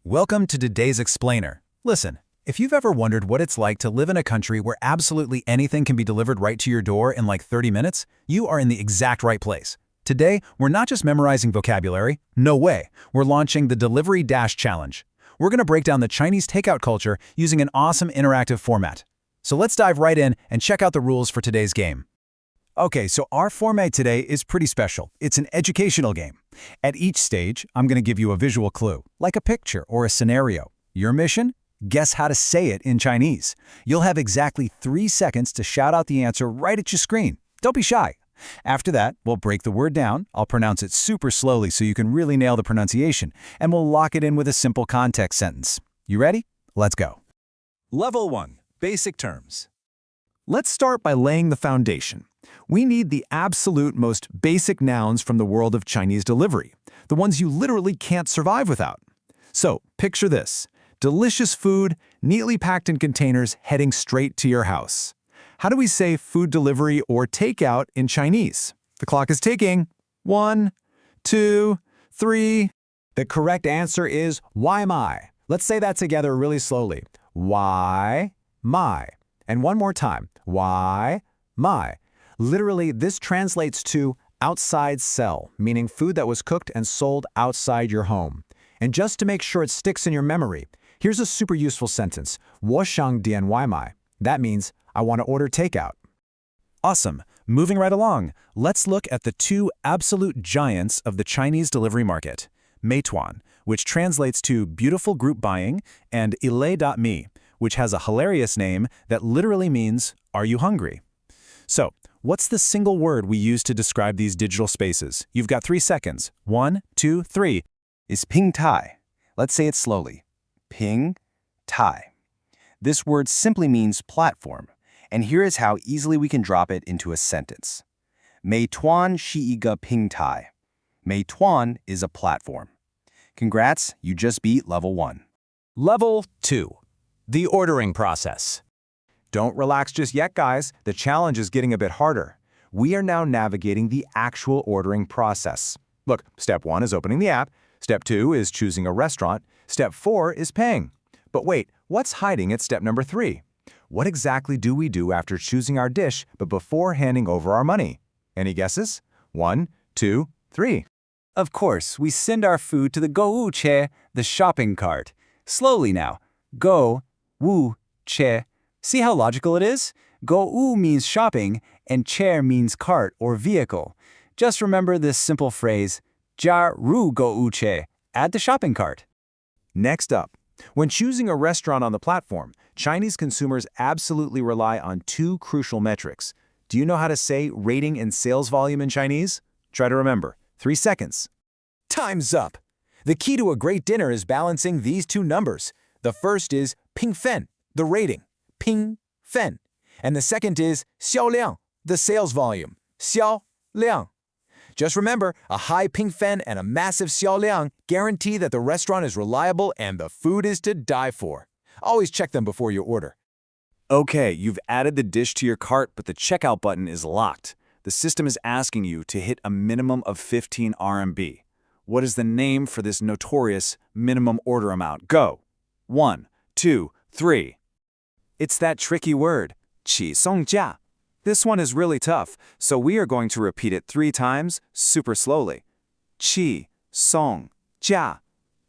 Welcome to today's explainer. Listen, if you've ever wondered what it's like to live in a country where absolutely anything can be delivered right to your door in like 30 minutes, you are in the exact right place. Today, we're not just memorizing vocabulary. No way. We're launching the Delivery Dash Challenge. We're going to break down the Chinese takeout culture using an awesome interactive format. So let's dive right in and check out the rules for today's game. Okay, so our format today is pretty special. It's an educational game. At each stage, I'm going to give you a visual clue, like a picture or a scenario. Your mission? Guess how to say it in Chinese. You'll have exactly 3 seconds to shout out the answer right at your screen. Don't be shy. After that, we'll break the word down. I'll pronounce it super slowly so you can really nail the pronunciation, and we'll lock it in with a simple context sentence. You ready? Let's go. Level 1. Basic terms. Let's start by laying the foundation. We need the absolute most basic nouns from the world of Chinese delivery, the ones you literally can't survive without. So, picture this. Delicious food, neatly packed in containers, heading straight to your house. How do we say food delivery or takeout in Chinese? The clock is ticking. 1, 2, 3. The correct answer is Waimai. Let's say that together really slowly. Waimai. And one more time. Waimai. Literally, this translates to outside sell, meaning food that was cooked and sold outside your home. And just to make sure it sticks in your memory, here's a super useful sentence. 我想点外卖. That means, I want to order takeout. Awesome. Moving right along, let's look at the two absolute giants of the Chinese delivery market. Meituan, which translates to beautiful group buying, and Eleme, which has a hilarious name that literally means, are you hungry? So, what's the single word we use to describe these digital spaces? You've got 3 seconds. 1, 2, 3. Is ping tai. Let's say it slowly. Ping tai. This word simply means platform, and here is how easily we can drop it into a sentence. Meituan 是一个平台. Meituan is a platform. Congrats, you just beat level 1. Level 2. The ordering process. Don't relax just yet, guys. The challenge is getting a bit harder. We are now navigating the actual ordering process. Look, step 1 is opening the app. Step 2 is choosing a restaurant. Step 4 is paying. But wait, what's hiding at step number 3? What exactly do we do after choosing our dish but before handing over our money? Any guesses? 1, 2, 3. Of course, we send our food to the Gou Che, the shopping cart. Slowly now. Go, Wu, Che. See how logical it is? Gou means shopping, and Che means cart or vehicle. Just remember this simple phrase, 加入购物车, add the shopping cart. Next up, when choosing a restaurant on the platform, Chinese consumers absolutely rely on 2 crucial metrics. Do you know how to say rating and sales volume in Chinese? Try to remember. 3 seconds. Time's up. The key to a great dinner is balancing these 2 numbers. The first is ping fen, the rating, ping fen. And the second is 销量, the sales volume, 销量. Just remember, a high ping fen and a massive 销量guarantee that the restaurant is reliable and the food is to die for. Always check them before you order. Okay, you've added the dish to your cart, but the checkout button is locked. The system is asking you to hit a minimum of 15 RMB. What is the name for this notorious minimum order amount? Go. 1, 2, 3. It's that tricky word, 起送价. This one is really tough, so we are going to repeat it 3 times, super slowly. 起送价.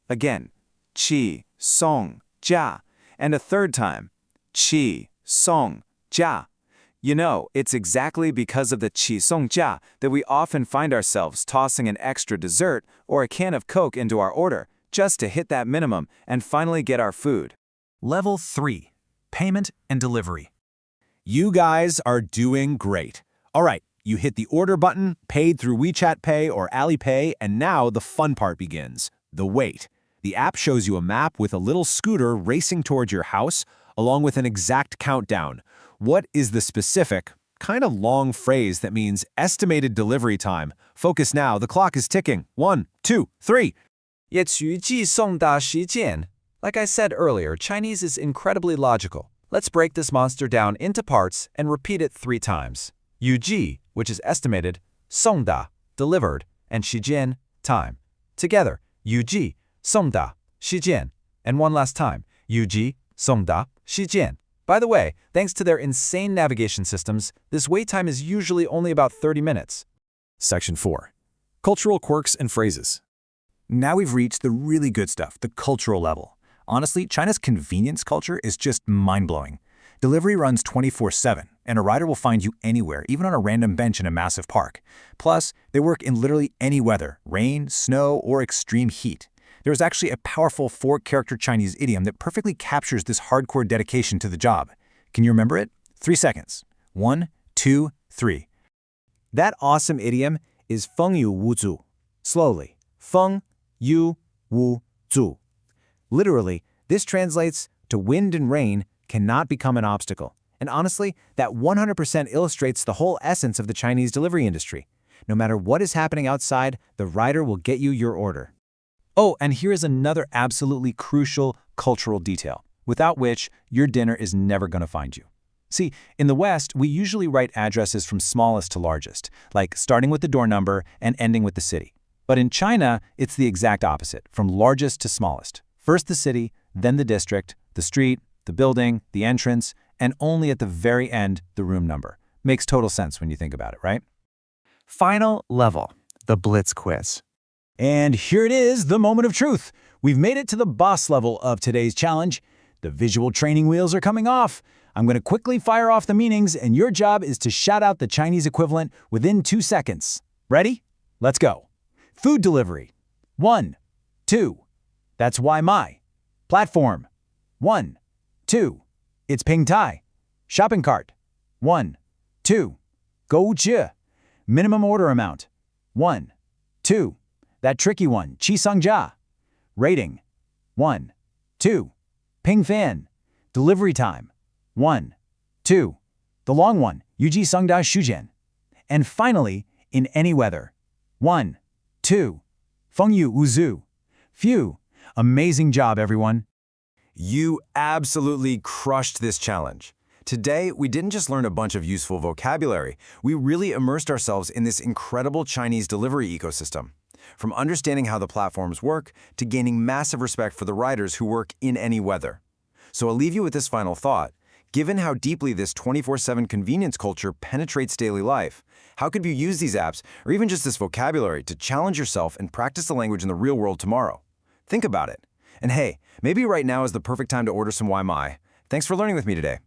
Again, 起送价. And a third time, 起送价. You know, it's exactly because of the 起送价 that we often find ourselves tossing an extra dessert or a can of Coke into our order, just to hit that minimum and finally get our food. Level 3. Payment and delivery. You guys are doing great. All right, you hit the order button, paid through WeChat Pay or Alipay, and now the fun part begins, the wait. The app shows you a map with a little scooter racing towards your house, along with an exact countdown. What is the specific, kind of long phrase that means estimated delivery time? Focus now, the clock is ticking. 1, 2, 3. 也预计送达时间. Like I said earlier, Chinese is incredibly logical. Let's break this monster down into parts and repeat it 3 times. 预计, which is estimated, 送达, delivered, and 时间, time. Together, 预计, 送达, 时间, And one last time, Yuji, Songda, Shijian. By the way, thanks to their insane navigation systems, this wait time is usually only about 30 minutes. Section 4. Cultural quirks and phrases. Now we've reached the really good stuff, the cultural level. Honestly, China's convenience culture is just mind-blowing. Delivery runs 24/7, and a rider will find you anywhere, even on a random bench in a massive park. Plus, they work in literally any weather, rain, snow, or extreme heat. There is actually a powerful 4-character Chinese idiom that perfectly captures this hardcore dedication to the job. Can you remember it? 3 seconds. 1, 2, 3. That awesome idiom is feng yu wu zu. Slowly. Feng yu wu zu. Literally, this translates to wind and rain cannot become an obstacle. And honestly, that 100% illustrates the whole essence of the Chinese delivery industry. No matter what is happening outside, the rider will get you your order. Oh, and here is another absolutely crucial cultural detail, without which your dinner is never going to find you. See, in the West, we usually write addresses from smallest to largest, like starting with the door number and ending with the city. But in China, it's the exact opposite, from largest to smallest. First the city, then the district, the street, the building, the entrance, and only at the very end, the room number. Makes total sense when you think about it, right? Final level, the Blitz quiz. And here it is, the moment of truth. We've made it to the boss level of today's challenge. The visual training wheels are coming off. I'm going to quickly fire off the meanings, and your job is to shout out the Chinese equivalent within 2 seconds. Ready? Let's go. Food delivery. 1, 2. That's Waimai. Platform. 1, 2. It's Ping Tai. Shopping cart. 1, 2. Gouchi. Minimum order amount. 1, 2. That tricky one, Qi Sung Jia. Rating. 1, 2. Ping Fan. Delivery time. 1, 2. The long one, Yuji Sungda Shujian. And finally, in any weather. 1, 2. Feng Yu Wuzu. Phew. Amazing job, everyone. You absolutely crushed this challenge. Today, we didn't just learn a bunch of useful vocabulary, we really immersed ourselves in this incredible Chinese delivery ecosystem. From understanding how the platforms work to gaining massive respect for the riders who work in any weather. So I'll leave you with this final thought. Given how deeply this 24/7 convenience culture penetrates daily life, how could you use these apps, or even just this vocabulary, to challenge yourself and practice the language in the real world tomorrow? Think about it. And hey, maybe right now is the perfect time to order some Waimai. Thanks for learning with me today.